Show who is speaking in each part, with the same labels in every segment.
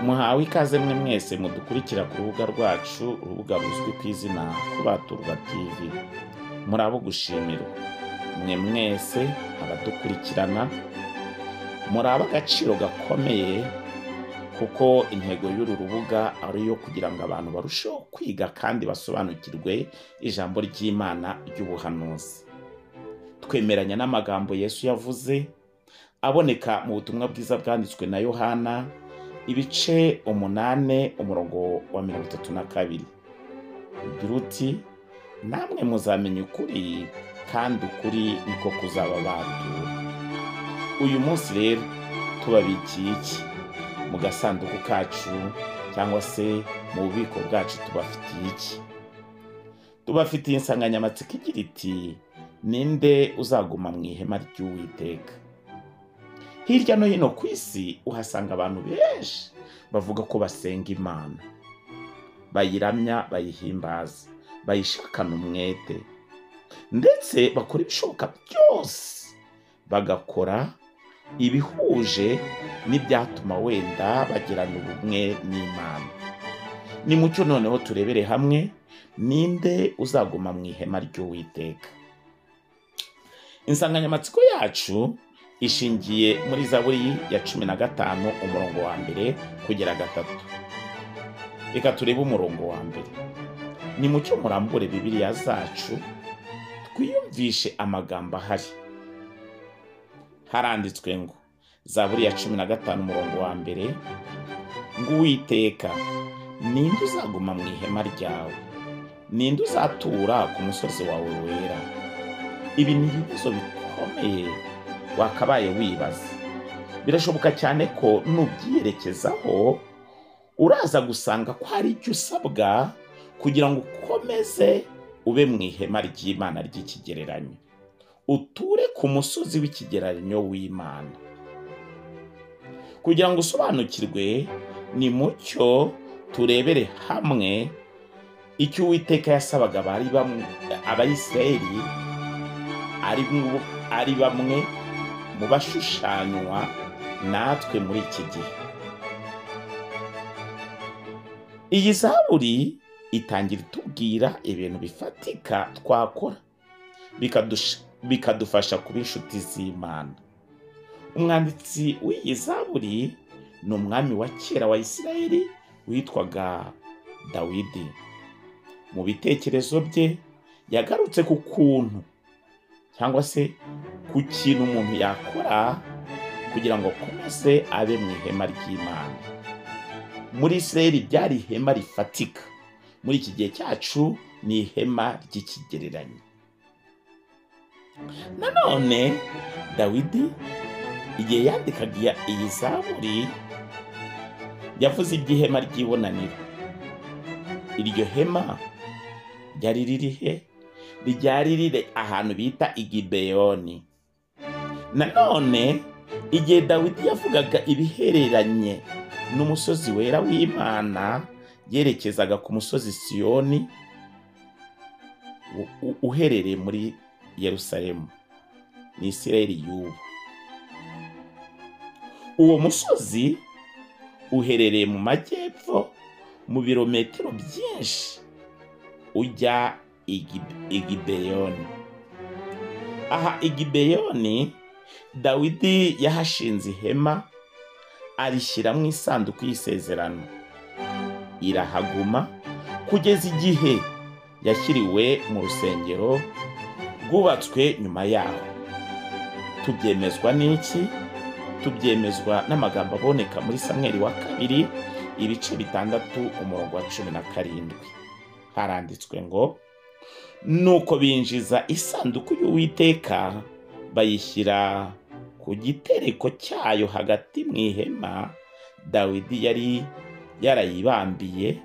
Speaker 1: Muhawe ikaze mwe mwese mudukurikira ku rubuga rwacu, urubuga ruzwi ku izina Kubaturwa TV. Murabo gushimirwa mwe mwese abadukurikirana, muraba agaciro gakomeye, kuko intego y'uru rubuga ari iyo kugira ngo abantu barusheho kwiga kandi basobanukirwe ijambo ry'Imana ry'ubuhanuzi. Twemeranya n'amagambo Yesu yavuze aboneka mu butumwa bwiza bwanditswe na Yohana ibice 8 umurongo wa 32. Ugira uti, namwe muzamenya ukuri kandi ukuri niko kuzababatura. Uyu munsi rero tubabikiye iki? Mu gasanduku kacu cyangwa se mu bubiko bwacu tubafitiye iki? Tubafitiye insanganyamatsiko igira iti, ninde uzaguma mu ihema ry'Uwiteka? Hirya no hino ku isi uhasanga abantu benshi bavuga ko basenga Imana, bayiramya, bayihimbaza, bayishakana umwete, ndetse bakora ibishoboka byose bagakora ibihuje n'ibyatuma wenda bagirana ubumwe n'Imana. Ni mucyo noneho turebere hamwe, ninde uzaguma mu ihema ry'Uwiteka? Insanganyamatsiko yacu ishingiye muri Zaburi ya 15 umurongo wa 1 kugera 3. Reka turebe umurongo wa 1. Ni mucyo murambure Bibiliya zacu twiyumvishe amagambo ahari. Haranditswe ngo, Zaburi ya 15 umurongo wa 1, ngo Uwiteka, ninde uzaguma mu ihema ryawe? Ninde uzatura ku musozi wawe wera? Ibi ni ibibazo bikomeye wakabaye wibaza. Birashoboka cyane ko nubyiyerekezaho uraza gusanga ko hari icyo usabwa kugira ngo ukomeze ube mu ihema ry'Imana ry'ikigereranyo, uture ku musozi w'ikigereranyo w'Imana. Kugira ngo usobanukirwe, ni mucyo turebere hamwe icyo Uwiteka yasabaga Abayisiraheli ari bamwe mu bashushanywa natwe muri iki gihe. Iyi Zaburi itangira itubwira ibintu bifatika twakora bikadufasha kuba inshuti z'Imana. Umwanditsi w'iyi Zaburi ni umwami wa kera wa Isiraheli witwaga Dawidi. Mu bitekerezo bye yagarutse ku kuntu cyangwa se ku kintu umuntu yakora kugira ngo akomeze abe mu ihema ry'Imana. Muri Isiraheli byari ihema rifatika, muri iki gihe cyacu ni ihema ry'ikigereranyo. Nanone Dawidi igihe yandikaga iyi Zaburi yavuze iby'ihema ry'ibonaniro. Iryo hema ryari ririhe? Ryari riri ahantu bita Igibeyoni. Nanone igihe Dawidi yavugaga ibihereranye n'umusozi wera w'Imana, yerekezaga ku musozi Siyoni uherereye muri Yerusalemu, ni Isiraheli y'ubu. Uwo musozi uherereye mu majyepfo mu birometero byinshi ujya Igibeyoni. Aha Igibeyoni Dawidi yahashinze ihema, arishyiramo isanduku y'isezerano, irahaguma kugeza igihe yashyiriwe mu rusengero rwubatswe nyuma yaho. Tubyemezwa n'iki? Tubyemezwa n'amagambo aboneka muri Samweli wa 2 ibice 6 umurongo wa 17. Haranditswe ngo, nuko binjiza isanduku y'Uwiteka bayishyira ku gitereko cyayo hagati mu ihema Dawidi yari yarayibambiye.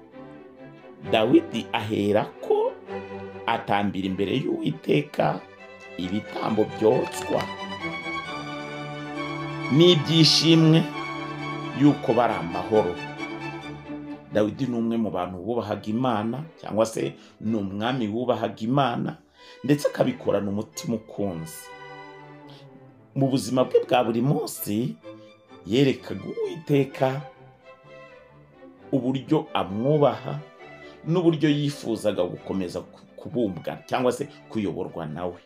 Speaker 1: Dawidi ahera ko atambira imbere y'Uwiteka ibitambo byotswa n'ibyishimwe yuko bari amahoro. Dawidi ni umwe mu bantu bubahaga Imana, cyangwa se ni umwami wubahaga Imana, ndetse akabikorana umutima ukunze. Mu buzima bwe bwa buri munsi yerekaga Uwiteka uburyo amwubaha n'uburyo yifuzaga gukomeza kubumbwa cyangwa se kuyoborwa nawe.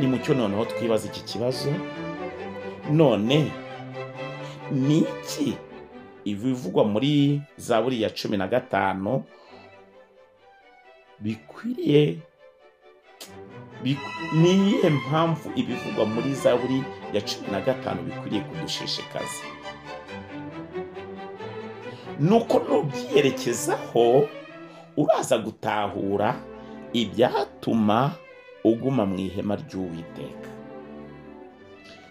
Speaker 1: Ni mucyo noneho twibaza iki kibazo, none ni iki ibivugwa muri Zaburi ya 15 bikwiriye ni iyihe mpamvu ibivugwa muri Zaburi ya 15 bikwiriye kudushishikaza? Nuko nubyiyerekezaho uraza gutahura ibyatuma uguma mu ihema ry'Uwiteka.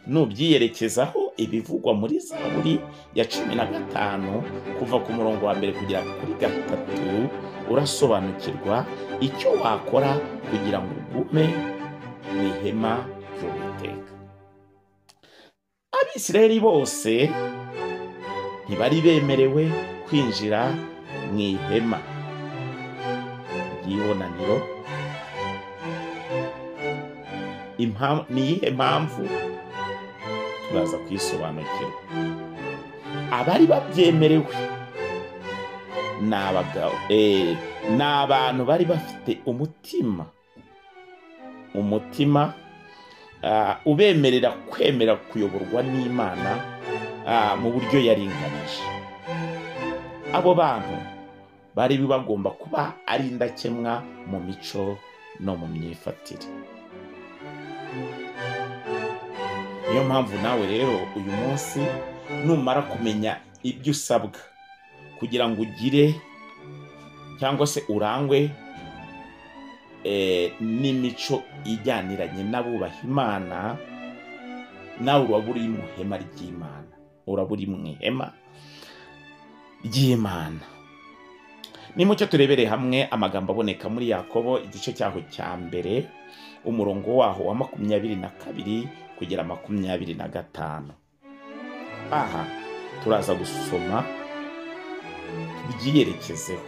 Speaker 1: Nubyiyerekezaho ibivugwa muri Zaburi ya 15 kuva ku murongo wa mbere kugera kuri 3, urasobanukirwa icyo wakora kugira ngo ugume mu ihema ry'Uwiteka. Abisirayeli bose ntibari bemerewe kwinjira mu ihema ry'ibonaniro. Ni iyihe mpamvu? Turaza kwisobanukirwa. Abari babyemerewe ni abagabo, ni abantu bari bafite umutima ubemerera kwemera kuyoborwa n'Imana mu buryo yaringanije. Abo bantu bari bagomba kuba ari indakemwa mu mico no mu myifatire. Niyo mpamvu nawe rero uyu munsi numara kumenya ibyo usabwa kugira ngo ugire cyangwa se urangwe n'imico ijyaniranye n'abubaha Imana, nawe uraba uri mu ihema ry'Imana, uraba uri mu ihema ry'Imana. Ni mucyo turebere hamwe amagambo aboneka muri Yakobo igice cyaho cya mbere umurongo waho wa 22 kugera 25. Aha turaza gusoma tubyiyerekezeho.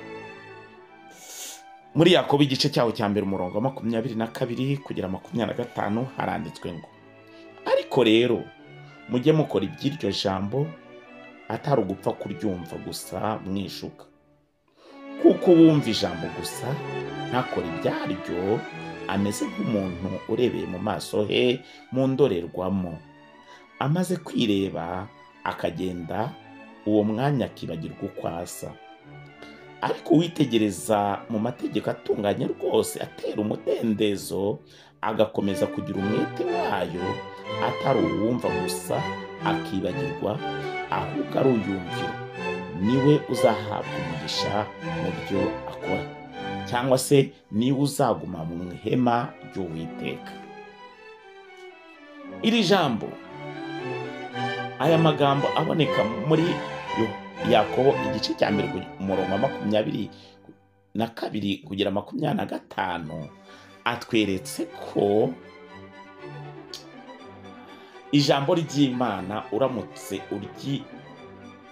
Speaker 1: Muri Yakobo igice cyaho cya mbere umurongo wa 22 kugera 25 haranditswe ngo, ariko rero mujye mukora iby'iryo jambo atari ugupfa kuryumva gusa mwishuka, kuko wumva ijambo gusa ntakora ibyaryo ameze nk'umuntu urebeye mu maso he mu ndorerwamo, amaze kwireba akagenda, uwo mwanya akibagirwa uko asa. Ariko witegereza mu mategeko atunganye rwose atera umudendezo, agakomeza kugira umwete wayo, atari uwumva gusa akibagirwa, ahubwo ari uyumvira, niwe uzahabwa umugisha mu byo akora, cyangwa se niwe uzaguma mu ihema ry'Uwiteka. Iri jambo, aya magambo aboneka muri Yakobo igice cya mbere umurongo wa 22 kugera 25 atweretse ko ijambo ry'Imana uramutse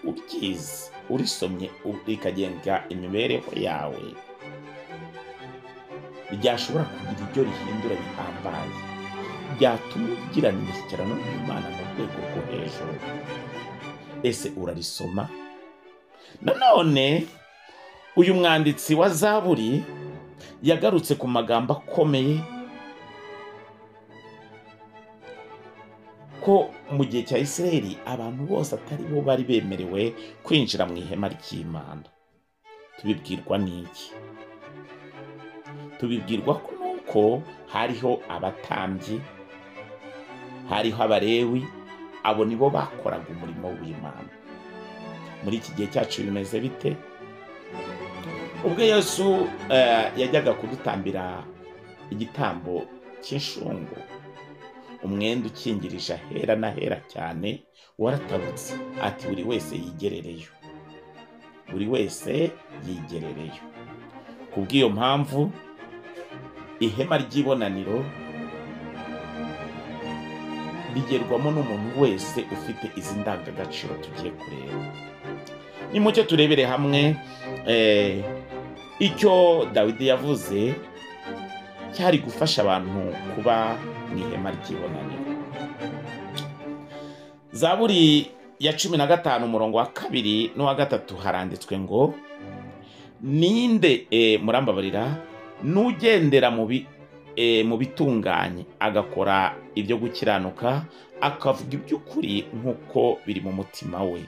Speaker 1: uryize, urisomye rikagenga imibereho yawe, ryashobora kugira ibyo rihindura bihambaye, byatuma ugirana imishyikirano n'Imana mu rwego rwo hejuru. Ese urarisoma? Nanone uyu mwanditsi wa Zaburi yagarutse ku magambo akomeye ko mu gihe cya Isirayeli abantu bose atari bo bari bemerewe kwinjira mu ihema ry'Imana. Tubibwirwa n'iki? Tubibwirwa ko nuko hariho abatambyi, hariho Abalewi, abo nibo bakoraga umurimo w'Imana. Muri iki gihe cyacu bimeze bite? Ubwo Yesu yajyaga kudutambira igitambo cy'inshungu, umwenda ukingirije ahera n'ahera cyane waratabutse, ati buri wese yigerereyo, buri wese yigerereyo. Kubw'iyo mpamvu ihema ry'ibonaniro rigerwamo n'umuntu wese ufite izi ndangagaciro tugiye kureba. Ni mucyo turebere hamwe icyo Dawidi yavuze cyari gufasha abantu kuba mu ihema ry'ibonaniro. Zaburi ya 15 umurongo wa 2 n'uwa 3 haranditswe ngo ninde murambabarira n'ugendera mu bitunganye agakora ibyo gukiranuka akavuga iby'ukuri nk'uko biri mu mutima we,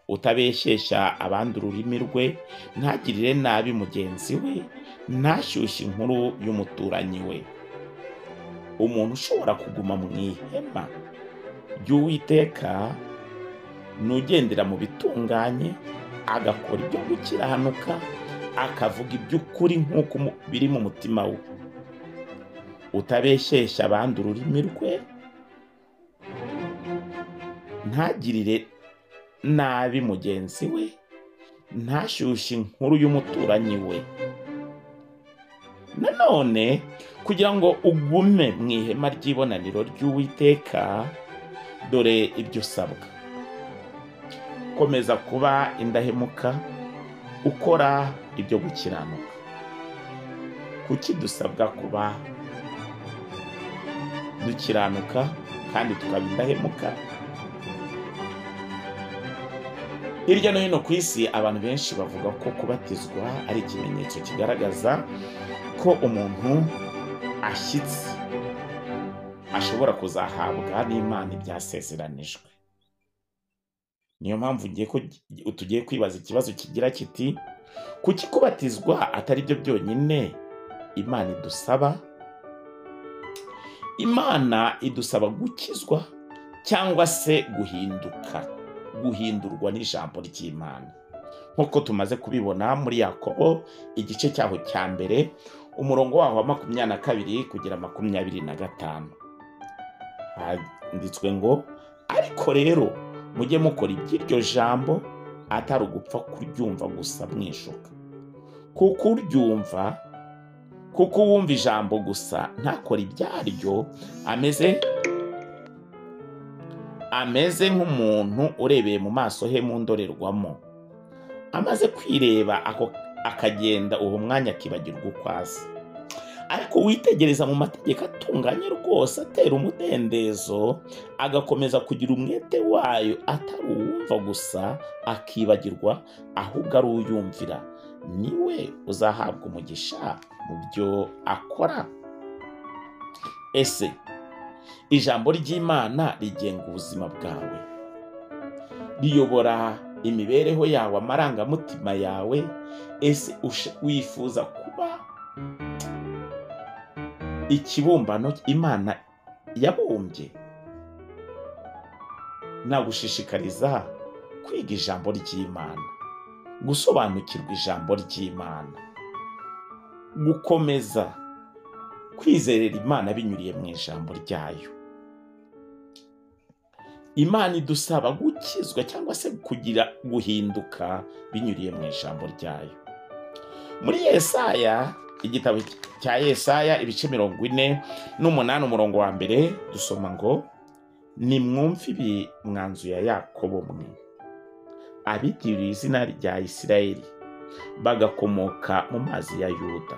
Speaker 1: utabeshyeshya abandi ururimi rwe, ntagirire nabi mugenzi we, ntashyushye inkuru y'umuturanyi we. Umuntu ushobora kuguma mu ihema ry'Uwiteka n'ugendera mu bitunganye agakora ibyo gukiranuka akavuga iby'ukuri nk'uko biri mu mutima we, utabeshyeshya abandi ururimi rwe, ntagirire nabi mugenzi we, ntashyushye inkuru y'umuturanyi we. Nanone kugira ngo ugume mu ihema ry'ibonaniro ry'Uwiteka, dore ibyo usabwa: komeza kuba indahemuka, ukora ibyo gukiranuka. Kuki dusabwa kuba dukiranuka kandi tukaba indahemuka? Hirya no hino ku isi abantu benshi bavuga ko kubatizwa ari ikimenyetso kigaragaza ko umuntu ashyitse, ashobora kuzahabwa n'Imana ibyasezeranijwe. Niyo mpamvu tugiye kwibaza ikibazo kigira kiti: kuki kubatizwa atari byo byonyine Imana idusaba? Imana idusaba gukizwa cyangwa se guhindurwa n'ijambo ry'Imana, nk'uko tumaze kubibona muri Yakobo igice cyaho cya mbere umurongo waho wa 22 kugera 25. Handitswe ngo ariko rero mujye mukora iby'iryo jambo, atari ugupfa kuryumva gusa mwishuka, kuko uwumva ijambo gusa ntakora ibyaryo ameze nk'umuntu urebeye mu maso he mu ndorerwamo, amaze kwireba akagenda uwo mwanya akibagirwa uko asa. Ariko witegereza mu mategeko atunganye rwose atera umudendezo, agakomeza kugira umwete wayo, atari uwumva gusa akibagirwa, ahubwo ari uyumvira, niwe uzahabwa umugisha mu byo akora. Ese ijambo ry'Imana rigenga ubuzima bwawe, riyobora imibereho yawe, amarangamutima yawe? Ese wifuza kuba ikibumbano Imana yabumbye? Nagushishikariza kwiga ijambo ry'Imana, gusobanukirwa ijambo ry'Imana, gukomeza kwizerera Imana binyuriye mu ijambo ryayo. Imana idusaba gukizwa cyangwa se guhinduka binyuriye mu ijambo ryayo. Muri Yesaya, igitabo cya Yesaya ibice 48 umurongo wa 1 dusoma ngo nimwumve ibi mwanzu ya Yakobo mwe, abitiriye izina rya Isirayeli bagakomoka mu mazi ya Yuda,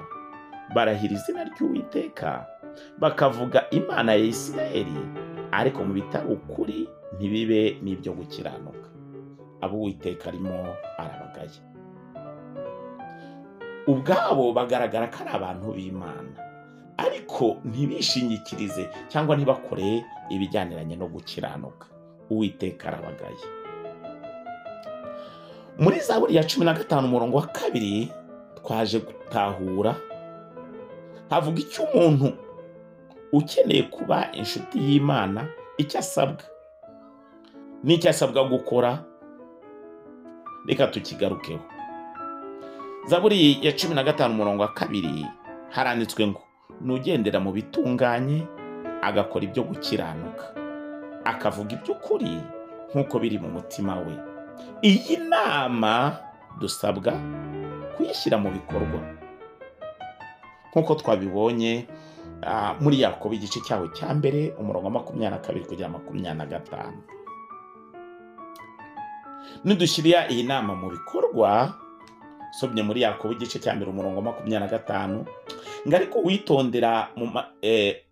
Speaker 1: barahira izina ry'Uwiteka bakavuga Imana ya Isirayeli, ariko mu bitari ukuri ntibibe n'ibyo gukiranuka. Abo Uwiteka arimo arabagaye. Ubwabo bagaragara ko ari abantu b'Imana, ariko ntibishingikirize cyangwa ntibakore ibijyaniranye no gukiranuka. Uwiteka arabagaye. Muri Zaburi ya 15 umurongo wa 2 twaje gutahura, havuga icyo umuntu ukeneye kuba inshuti y'Imana icyo asabwa n'icyo asabwa gukora. Reka tukigarukeho. Zaburi ya 15 umurongo wa 2 haranditswe ngo nugendera mu bitunganye agakora ibyo gukiranuka akavuga iby'ukuri nk'uko biri mu mutima we. Iyi nama dusabwa kuyishyira mu bikorwa, nk'uko twabibonye muri Yakobo igice cyaho cya mbere umurongo wa 22 kugera 25. Nidushyira iyi nama mu bikorwa, somye muri Yakobo igice cya 1:25 ngo ariko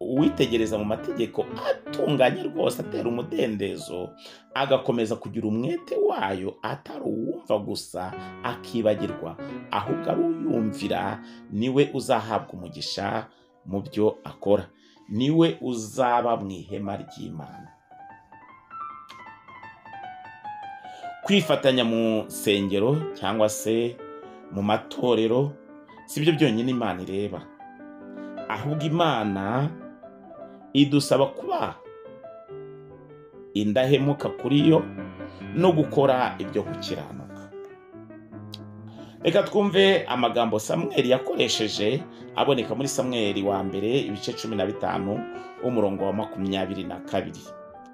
Speaker 1: witegereza mu mategeko atunganye rwose atera umudendezo agakomeza kugira umwete wayo atari uwumva gusa akibagirwa ahubwo ari uyumvira niwe uzahabwa umugisha mu byo akora, niwe uzaba mu ihema ry'Imana. Kwifatanya mu nsengero cyangwa se mu matorero si byo byonyine Imana ireba, ahubwo Imana idusaba kuba indahemuka kuri yo no gukora ibyo gukiranuka. Reka twumve amagambo Samweli yakoresheje aboneka muri Samweli wa mbere ibice 15 umurongo wa 22.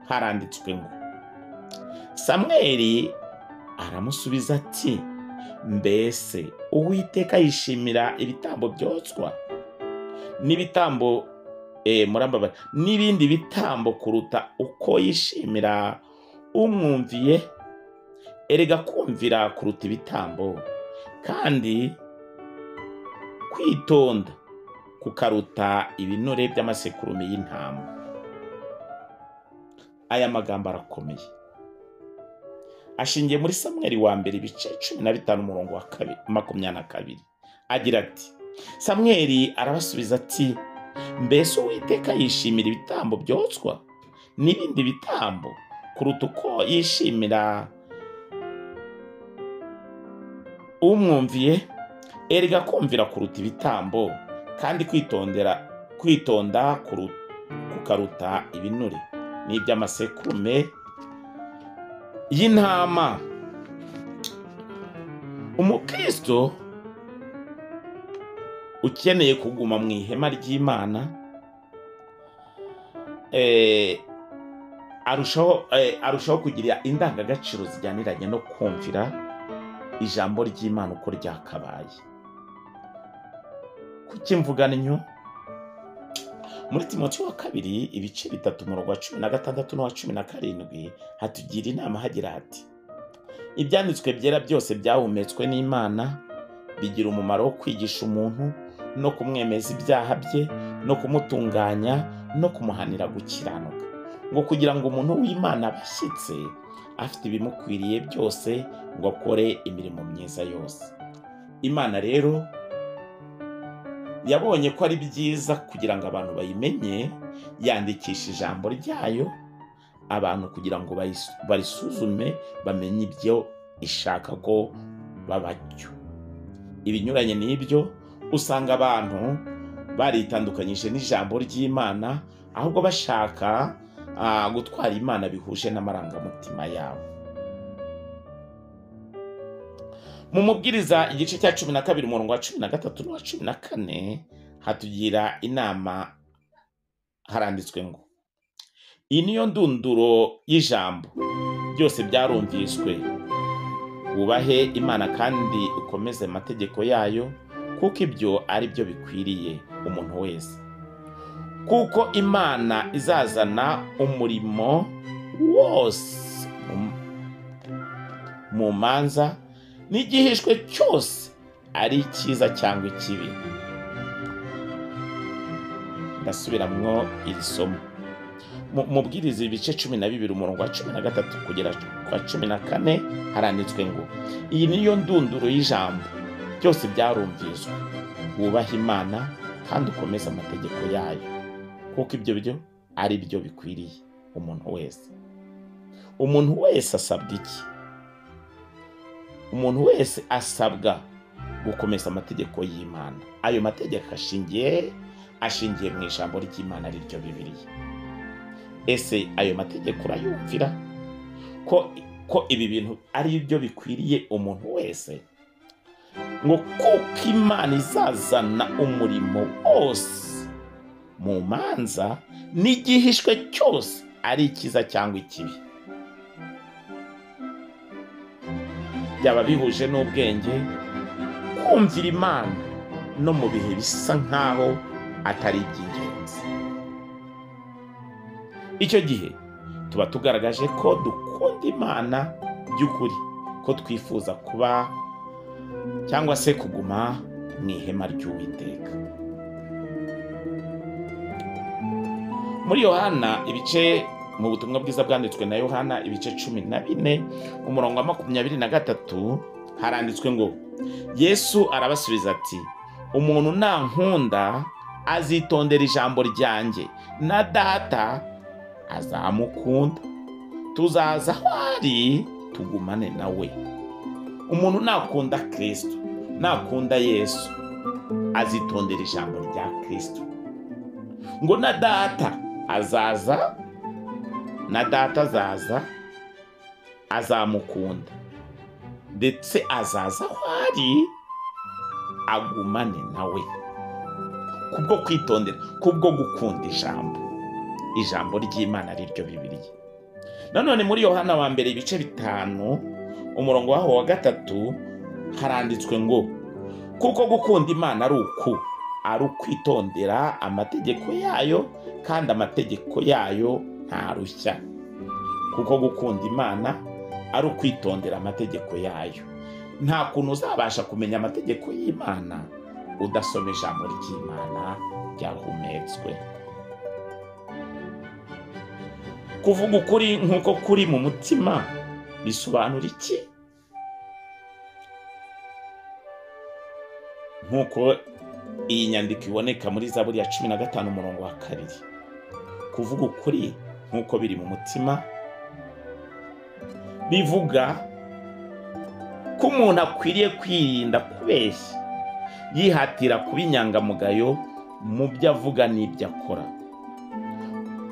Speaker 1: Haranditswe ngo, Samweli aramusubiza ati, mbese Uwiteka yishimira ibitambo byotswa n'ibindi bitambo kuruta uko yishimira umwumviye? Erega kumvira kuruta ibitambo, kandi kwitonda kukaruta ibinure by'amasekurume y'intama. Aya magambo arakomeye, ashingiye muri Samweli wa mbere ibice 15 umurongo wa 22. Agira ati, Samweli arabasubiza ati, mbese Uwiteka yishimira ibitambo byotswa n'ibindi bitambo kuruta uko yishimira umwumviye? Erega kumvira kuruta ibitambo, kandi kwitonda kukaruta ibinure n'iby'amasekurume y'intama. Umukristo ukeneye kuguma mu ihema ry'Imana arushaho kugira indangagaciro zijyaniranye no kumvira ijambo ry'Imana uko ryakabaye. Kuki mvuga ntyo? Muri Timoteyo wa kabiri ibice 3 umurongo wa 16 n'uwa 17 hatugira inama hagira hati, ibyanditswe byera byose byahumetswe n'Imana bigira umumaro wo kwigisha umuntu no kumwemeza ibyaha bye no kumutunganya no kumuhanira gukiranuka, ngo kugira ngo umuntu w'Imana abashyitse afite ibimukwiriye byose ngo akore imirimo myiza yose. Imana rero yabonye ko ari byiza kugira ngo abantu bayimenye, yandikisha ijambo ryayo abantu kugira ngo barisuzume bamenye ibyo ishaka ko babacyo. Ibinyuranye n'ibyo usanga abantu baritandukanyije n'ijambo ry'Imana, ahubwo bashaka gutwara Imana bihuje n'amarangamutima yabo. Mu Mubwiriza igice cya 12 umurongo wa 13 n'uwa 14 hatugira inama, haranditswe ngo, iyi niyo ndunduro y'ijambo, byose byarumviswe, wubahe Imana kandi ukomeze amategeko yayo, kuko ibyo ari byo bikwiriye umuntu wese. Kuko Imana izazana umurimo wose mu manza, n'igihishwe cyose ari icyiza cyangwa ikibi. Ndasubiramwo iri somo. Mubwiriza ibice 12 umurongo wa 13 kugera kwa 14 haranditswe ngo, iyi niyo ndunduro y'ijambo, byose byarumviswe, wubaha Imana kandi ukomeze amategeko yayo, kuko ibyo byo ari byo bikwiriye umuntu wese. Umuntu wese asabwa iki? Umuntu wese asabwa gukomeza amategeko y'Imana. Ayo mategeko ashingiye mu ijambo ry'Imana ari ryo Bibiliya. Ese ayo mategeko urayumvira ko ibi bintu ari byo bikwiriye umuntu wese? Ngo kuko Imana izazana umurimo wose mu manza, n'igihishwe cyose ari icyiza cyangwa ikibi. Byaba bihuje n'ubwenge kumvira Imana no mu bihe bisa nkaho atari iby'ingenzi. Icyo gihe tuba tugaragaje ko dukunda Imana by'ukuri, ko twifuza kuba cyangwa se kuguma mu ihema ry'Uwiteka. Muri Yohana ibice mu butumwa bwiza bwanditswe na Yohana ibice 14 umurongo wa 23 haranditswe ngo Yesu arabasubiza ati, umuntu nankunda azitondera ijambo ryanjye, na Data azamukunda, tuzaza aho ari tugumane nawe. Umuntu nakunda Kristo, nakunda Yesu, azitondera ijambo rya Kristo. Ngo na Data azaza, na Data azaza azamukunda, ndetse azaza aho ari agumane nawe. Kubwo kwitondera, kubwo gukunda ijambo ry'Imana riryo Bibiliya. Nanone muri Yohana wa mbere ibice 5 umurongo waho wa 3 haranditswe ngo, kuko gukunda Imana ari ukwitondera amategeko yayo, kandi amategeko yayo ntarushya. Kuko gukunda Imana ari ukwitondera amategeko yayo. Nta kuntu uzabasha kumenya amategeko y'Imana udasoma ijambo ry'Imana ryahumetswe. Kuvuga ukuri nk'uko kuri mu mutima bisobanura iki? Nk'uko iyi nyandiko iboneka muri Zaburi ya 15 umurongo wa 2. Kuvuga ukuri nk'uko biri mu mutima bivuga ko umuntu akwiriye kwirinda kubeshya, yihatira kuba inyangamugayo mu byo avuga n'ibyo akora.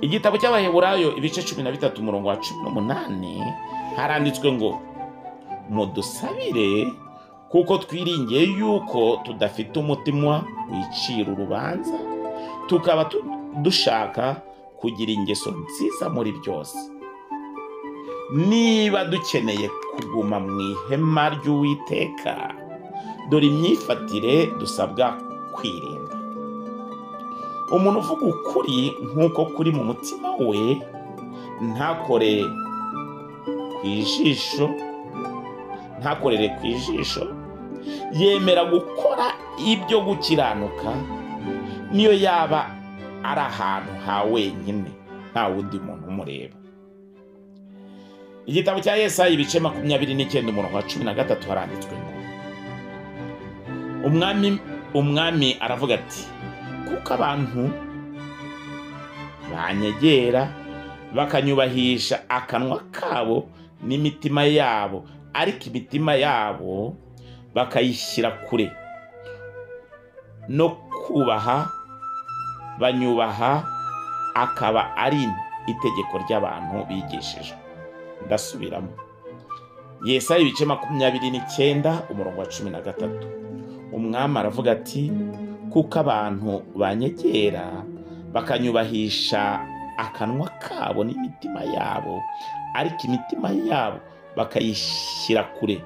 Speaker 1: Igitabo cy'Abaheburayo ibice 13 umurongo wa 18 haranditswe ngo, mudusabire kuko twiringiye yuko tudafite umutima wicira urubanza, tukaba dushaka kugira ingeso nziza muri byose. Niba dukeneye kuguma mu ihema ry'Uwiteka, dore imyifatire dusabwa kwirinda. Umuntu uvuga ukuri nk'uko kuri mu mutima we, ntakorere ku ijisho, yemera gukora ibyo gukiranuka, niyo yaba ari ahantu ha wenyine nta wundi muntu umureba. Igitabo cya Yesaya ibice 29 umurongo wa 13 haranditswe ngo, umwami aravuga ati, kuko abantu banyegera bakanyubahisha akanwa kabo n'imitima yabo, ariko imitima yabo bakayishyira kure, no kubaha banyubaha akaba ari itegeko ry'abantu bigishijwe. Ndasubiramo. Yesaya ibice 29 umurongo wa 13. Umwami aravuga ati, kuko abantu banyegera bakanyubahisha akanwa kabo n'imitima yabo, ariko imitima yabo bakayishyira kure,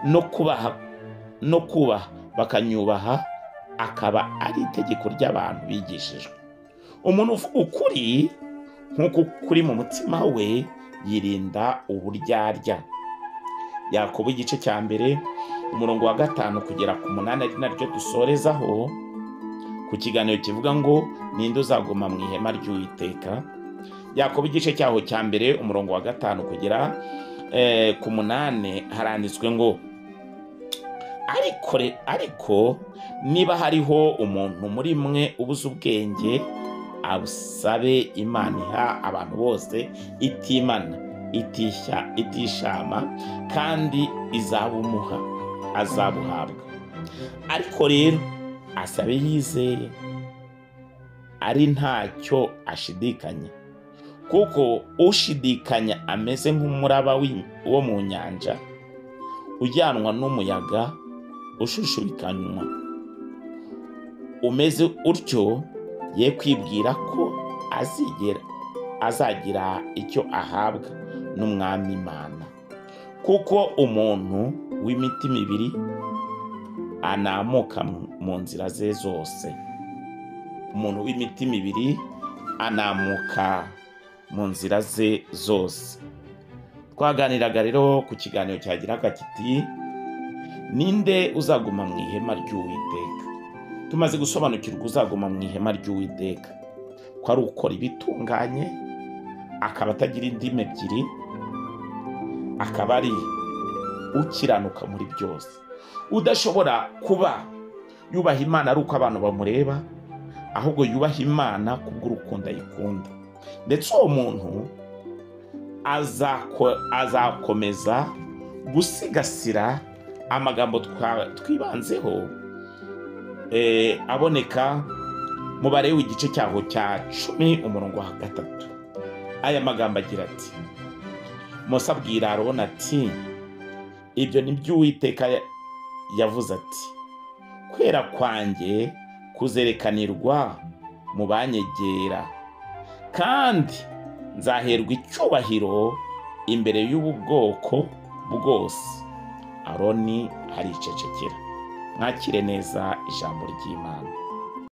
Speaker 1: no kubaha bakanyubaha akaba ari itegeko ry'abantu bigishijwe. Umuntu uvuga ukuri nk'uko kuri mu mutima we yirinda uburyarya. Yakobo igice cya mbere umurongo wa 5 kugera ku 8 ari naryo dusorezaho ku kiganiro kivuga ngo ninde uzaguma mu ihema ry'Uwiteka. Yakobo igice cyaho cya mbere umurongo wa 5 kugera ku 8 haranditswe ngo, ariko niba hariho umuntu muri mwe ubuze ubwenge, abusabe Imana iha abantu bose itimana, itishama, kandi azabuhabwa. Ariko rero asabe yizeye, ari ntacyo ashidikanya, kuko ushidikanya ameze nk'umuraba wo mu nyanja, ujyanwa n'umuyaga ushushubikanywa. Umeze utyo ye kwibwira ko azagira icyo ahabwa n'Umwami Imana. Kuko umuntu w'imitima ibiri anamuka mu nzira ze zose. Umuntu w'imitima ibiri anamuka mu nzira ze zose. Twaganiraga rero ku kiganiro cyagiraga kiti ninde uzaguma mu ihema ry'Uwiteka. Tumaze gusobanukirwa uzaguma mu ihema ry'Uwiteka ko ari ukora ibitunganye, akaba atagira indimi ebyiri, akaba ari ukiranuka muri byose, udashobora kuba yubaha Imana ari uko abantu bamureba, ahubwo yubaha Imana kubw'urukundo ayikunda. Ndetse uwo muntu azakomeza gusigasira amagambo twibanzeho aboneka mu Balewi igice cyaho cya 10 umurongo wa 3. Aya magambo agira ati, Mose abwira Aroni ati, ibyo ni byo Uwiteka yavuze ati, kwera kwanjye kuzerekanirwa mu banyegera, kandi nzaherwa icyubahiro imbere y'ubu bwoko bwose. Aroni aricecekera. Mwakire neza ijambo ry'Imana.